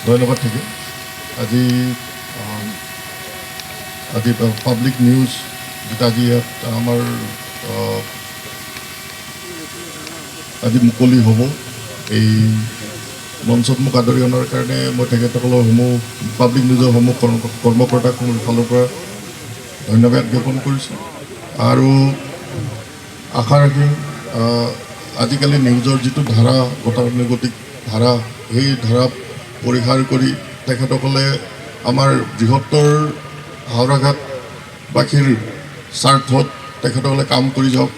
ধন্যবাদ থাকিল। আজি আজি পাব্লিক নিউজ যেটা আজি ইয়াত আমাৰ আজি মুকলি হ'ব, এই মঞ্চত মোক আদৰি অনাৰ কাৰণে মই তেখেতসকলৰ সমূহ পাব্লিক নিউজৰ সমূহ কৰ্মকৰ্তাসমূহৰ ফালৰ পৰা ধন্যবাদ জ্ঞাপন কৰিছোঁ। আৰু আশা ৰাখিম আজিকালি নিউজৰ যিটো ধাৰা গতানুগতিক ধাৰা, সেই ধাৰা পৰিহাৰ কৰি তেখেতসকলে আমাৰ বৃহত্তৰ হাওৰাঘাটবাসীৰ স্বাৰ্থত তেখেতসকলে কাম কৰি যাওক,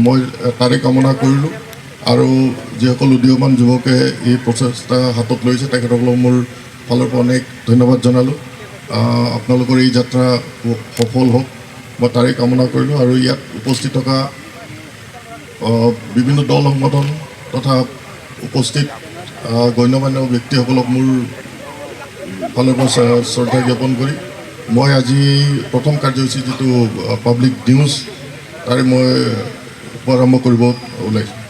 মই তাৰে কামনা কৰিলোঁ। আৰু যিসকল উদীয়মান যুৱকে এই প্ৰচেষ্টা হাতত লৈছে তেখেতসকলক মোৰ ফালৰ পৰা অনেক ধন্যবাদ জনালোঁ। আপোনালোকৰ এই যাত্ৰা সফল হওক, মই তাৰে কামনা কৰিলোঁ। আৰু ইয়াত উপস্থিত থকা বিভিন্ন দল সংগঠন তথা উপস্থিত গণ্যমান্য ব্যক্তিসকলক মোৰ ফালৰ পৰা শ্ৰদ্ধা জ্ঞাপন কৰি মই আজি প্ৰথম কাৰ্যসূচী যিটো পাব্লিক নিউজ তাৰে মই আৰম্ভ কৰিব ওলাইছোঁ।